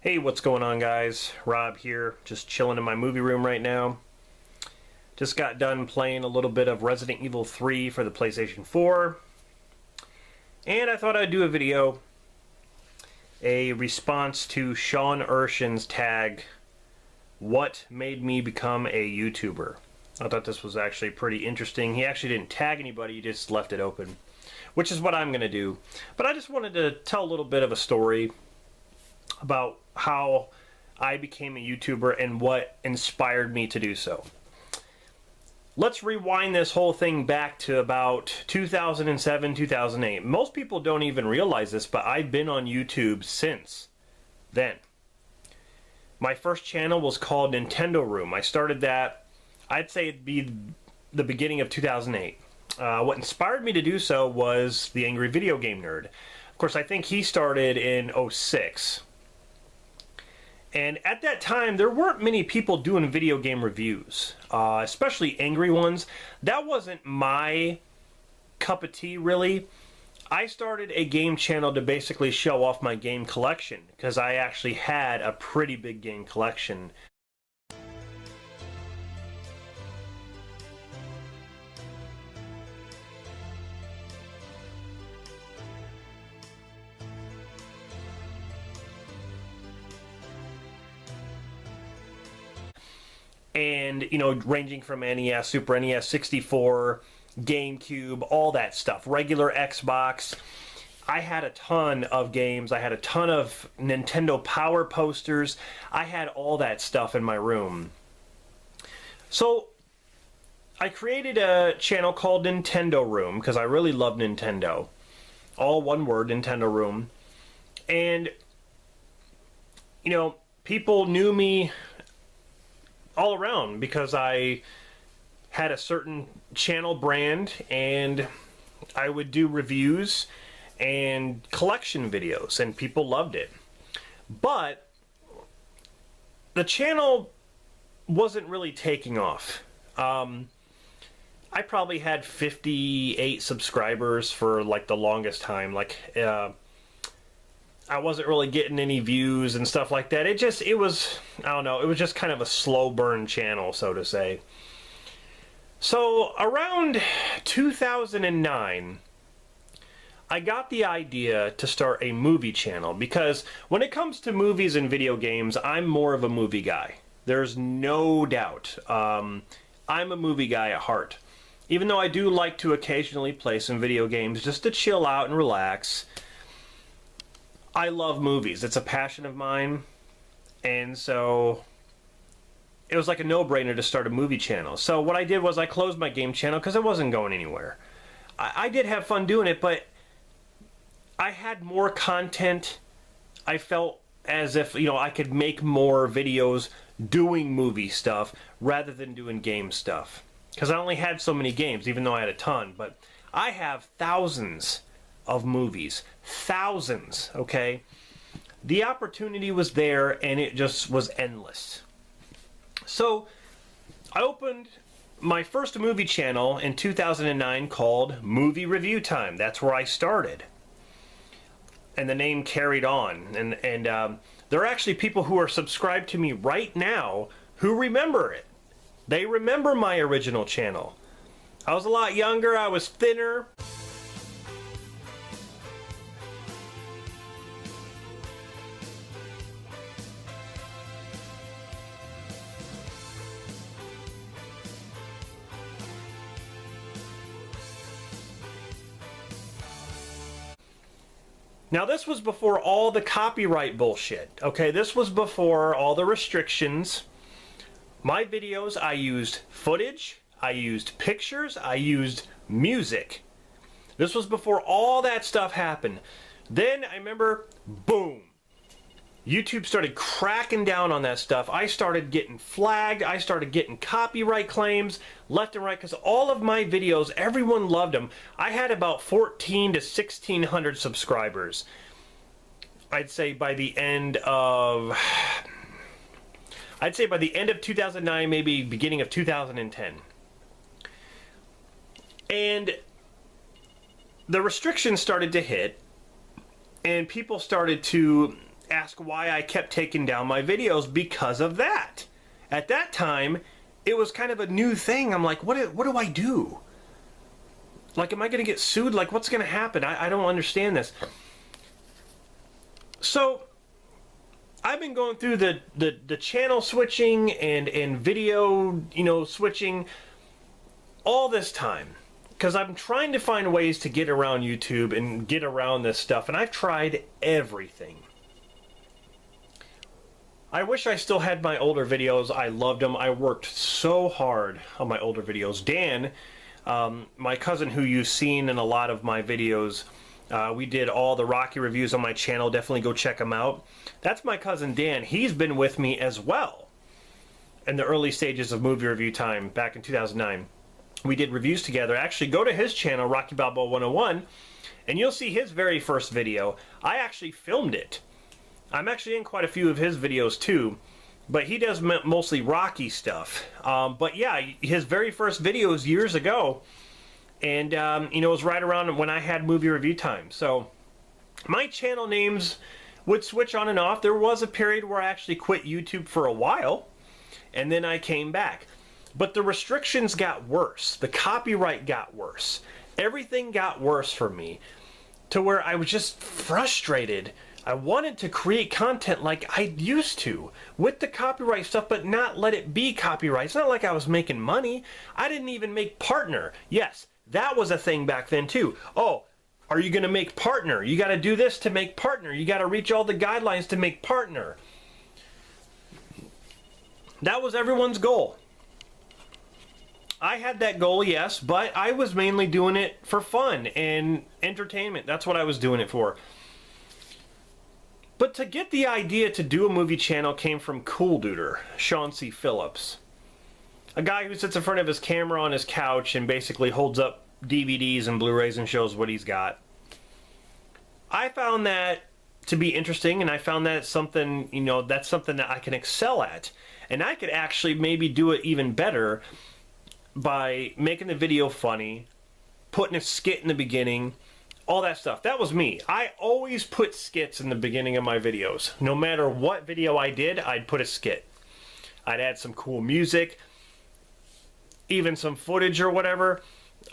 Hey, what's going on, guys? Rob here, just chilling in my movie room right now. Just got done playing a little bit of Resident Evil 3 for the PlayStation 4. And I thought I'd do a video, a response to Sean Erschen's tag, "What made me become a YouTuber?" I thought this was actually pretty interesting. He actually didn't tag anybody, he just left it open, which is what I'm going to do. But I just wanted to tell a little bit of a story about how I became a YouTuber and what inspired me to do so. Let's rewind this whole thing back to about 2007, 2008. Most people don't even realize this, but I've been on YouTube since then. My first channel was called Nintendo Room. I started that, I'd say it'd be the beginning of 2008. What inspired me to do so was the Angry Video Game Nerd. Of course, I think he started in 06. And at that time, there weren't many people doing video game reviews, especially angry ones. That wasn't my cup of tea, really. I started a game channel to basically show off my game collection, because I actually had a pretty big game collection. And, you know, ranging from NES, Super NES, 64, GameCube, all that stuff, regular Xbox. I had a ton of games. I had a ton of Nintendo Power posters. I had all that stuff in my room. So I created a channel called Nintendo Room because I really love Nintendo. All one word, Nintendo Room. And, you know, people knew me all around because I had a certain channel brand and I would do reviews and collection videos and people loved it. But the channel wasn't really taking off. I probably had 58 subscribers for like the longest time. I wasn't really getting any views and stuff like that. It was, I don't know, it was just kind of a slow burn channel, so to say. So around 2009, I got the idea to start a movie channel because when it comes to movies and video games, I'm more of a movie guy. There's no doubt. I'm a movie guy at heart. Even though I do like to occasionally play some video games just to chill out and relax, I love movies. It's a passion of mine, and so it was like a no-brainer to start a movie channel. So what I did was I closed my game channel because it wasn't going anywhere. I did have fun doing it, but I had more content. I felt as if, you know, I could make more videos doing movie stuff rather than doing game stuff. Because I only had so many games, even though I had a ton. But I have thousands of movies. Thousands, okay? The opportunity was there and it just was endless. So I opened my first movie channel in 2009 called Movie Review Time. That's where I started. And the name carried on. And there are actually people who are subscribed to me right now who remember it. They remember my original channel. I was a lot younger, I was thinner. Now this was before all the copyright bullshit, okay? This was before all the restrictions. My videos, I used footage, I used pictures, I used music. This was before all that stuff happened. Then I remember, boom, YouTube started cracking down on that stuff. I started getting flagged. I started getting copyright claims left and right because all of my videos, everyone loved them. I had about 1,400 to 1,600 subscribers. I'd say by the end of 2009, maybe beginning of 2010. And the restrictions started to hit and people started to ask why I kept taking down my videos because of that. At that time, it was kind of a new thing. I'm like, what do I do? Like, am I going to get sued? Like, what's going to happen? I don't understand this. So, I've been going through the channel switching and video, switching all this time. Because I'm trying to find ways to get around YouTube and get around this stuff. And I've tried everything. I wish I still had my older videos. I loved them. I worked so hard on my older videos. Dan, my cousin who you've seen in a lot of my videos, we did all the Rocky reviews on my channel. Definitely go check them out. That's my cousin Dan. He's been with me as well in the early stages of movie review time back in 2009. We did reviews together. Actually, go to his channel, Rocky Balboa 101, and you'll see his very first video. I actually filmed it. I'm actually in quite a few of his videos too, but he does mostly Rocky stuff. But yeah, his very first videos years ago, and it was right around when I had movie review time. So my channel names would switch on and off. There was a period where I actually quit YouTube for a while, and then I came back. But the restrictions got worse. The copyright got worse. Everything got worse for me to where I was just frustrated. I wanted to create content like I used to with the copyright stuff, but not let it be copyright. It's not like I was making money. I didn't even make partner. Yes, that was a thing back then too. Oh, are you going to make partner? You got to do this to make partner. You got to reach all the guidelines to make partner. That was everyone's goal. I had that goal, yes, but I was mainly doing it for fun and entertainment. That's what I was doing it for. But to get the idea to do a movie channel came from Cool Duder, Sean C. Phillips. A guy who sits in front of his camera on his couch and basically holds up DVDs and Blu-rays and shows what he's got. I found that to be interesting, and I found that it's something, that's something that I can excel at. And I could actually maybe do it even better by making the video funny, putting a skit in the beginning, all that stuff. That was me. I always put skits in the beginning of my videos. No matter what video I did, I'd put a skit. I'd add some cool music, even some footage or whatever.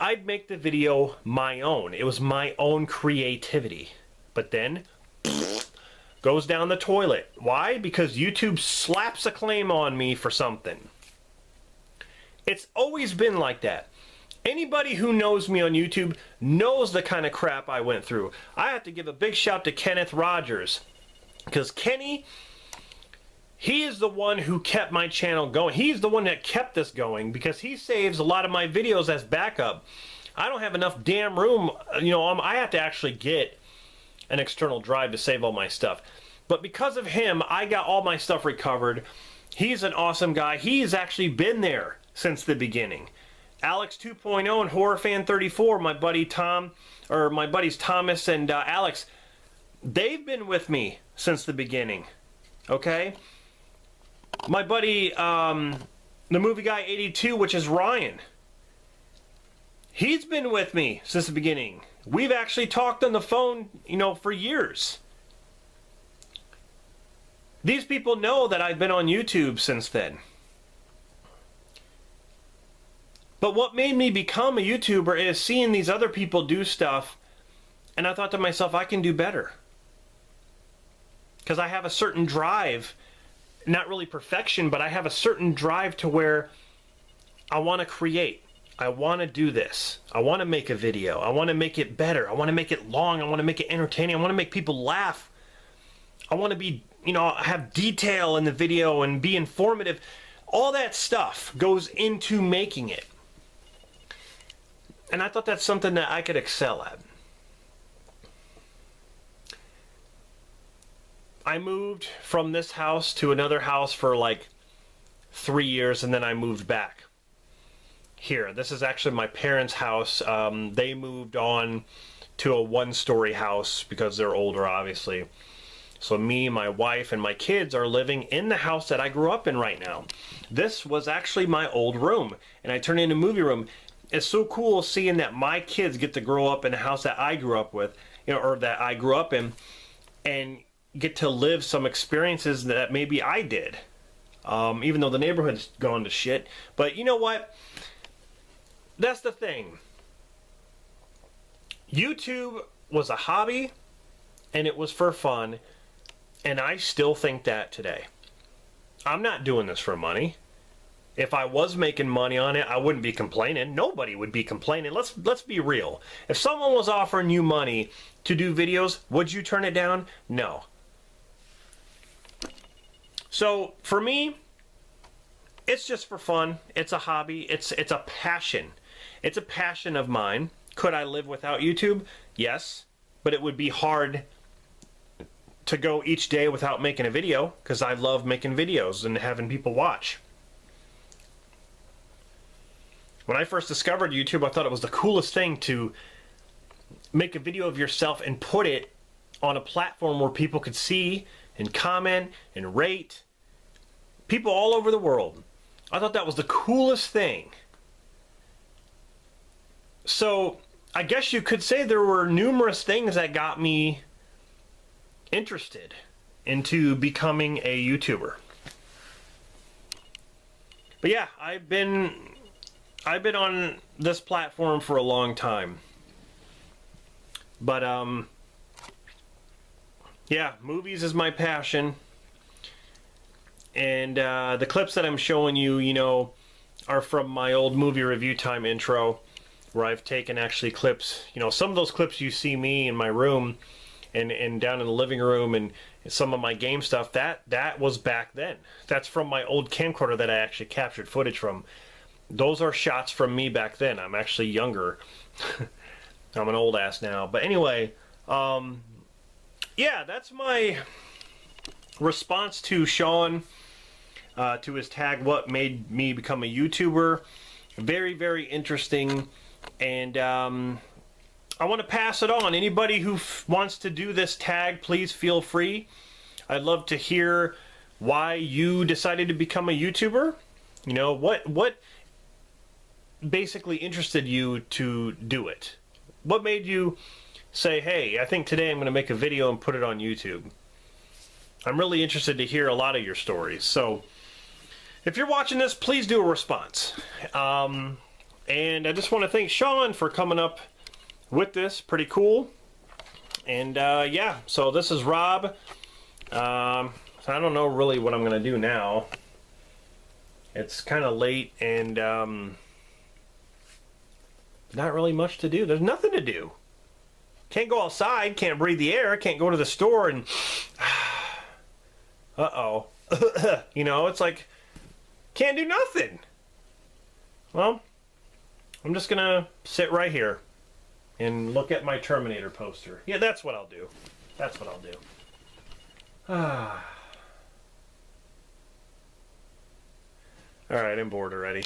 I'd make the video my own. It was my own creativity. But then, goes down the toilet. Why? Because YouTube slaps a claim on me for something. It's always been like that. Anybody who knows me on YouTube knows the kind of crap I went through. I have to give a big shout to Kenneth Rogers. Because Kenny, he is the one who kept my channel going. He's the one that kept this going because he saves a lot of my videos as backup. I don't have enough damn room. I have to actually get an external drive to save all my stuff. But because of him, I got all my stuff recovered. He's an awesome guy. He's actually been there since the beginning. Alex 2.0 and Horror Fan 34, my buddies Thomas and Alex, they've been with me since the beginning. Okay? My buddy, the movie guy 82, which is Ryan, he's been with me since the beginning. We've actually talked on the phone, for years. These people know that I've been on YouTube since then. But what made me become a YouTuber is seeing these other people do stuff, and I thought to myself, I can do better. Because I have a certain drive, not really perfection, but I have a certain drive to where I want to create. I want to do this. I want to make a video. I want to make it better. I want to make it long. I want to make it entertaining. I want to make people laugh. I want to be, have detail in the video and be informative. All that stuff goes into making it. And I thought that's something that I could excel at. I moved from this house to another house for like 3 years, and then I moved back here. This is actually my parents' house. They moved on to a one-story house because they're older, obviously. So me, my wife, and my kids are living in the house that I grew up in right now. This was actually my old room, and I turned it into a movie room. It's so cool seeing that my kids get to grow up in a house that I grew up with, or that I grew up in, and get to live some experiences that maybe I did. Even though the neighborhood's gone to shit. But you know what? That's the thing. YouTube was a hobby, and it was for fun, and I still think that today. I'm not doing this for money. If I was making money on it, I wouldn't be complaining. Nobody would be complaining. Let's be real. If someone was offering you money to do videos, would you turn it down? No. So for me, it's just for fun. It's a hobby. It's a passion. It's a passion of mine. Could I live without YouTube? Yes, but it would be hard to go each day without making a video, because I love making videos and having people watch. When I first discovered YouTube, I thought it was the coolest thing to make a video of yourself and put it on a platform where people could see and comment and rate. People all over the world. I thought that was the coolest thing. So, I guess you could say there were numerous things that got me interested into becoming a YouTuber. But yeah, I've been on this platform for a long time. But yeah, movies is my passion. And the clips that I'm showing you, you know, are from my old movie review time intro, where I've taken actually clips. You know, some of those clips you see me in my room and down in the living room, and some of my game stuff, that was back then. That's from my old camcorder that I actually captured footage from. Those are shots from me back then. I'm actually younger. I'm an old ass now. But anyway, yeah, that's my response to Sean, to his tag, what made me become a YouTuber. Very, very interesting. And I want to pass it on. Anybody who wants to do this tag, please feel free. I'd love to hear why you decided to become a YouTuber. You know, what basically interested you to do it? What made you say, hey, I think today I'm going to make a video and put it on YouTube? I'm really interested to hear a lot of your stories. So if you're watching this, please do a response. And I just want to thank Sean for coming up with this. Pretty cool. And yeah, so this is Rob. I don't know really what I'm going to do now. It's kind of late, and not really much to do. There's nothing to do. Can't go outside, can't breathe the air, can't go to the store and uh-oh. You know, it's like can't do nothing. Well, I'm just gonna sit right here and look at my Terminator poster. Yeah, that's what I'll do. That's what I'll do. Alright, I'm bored already.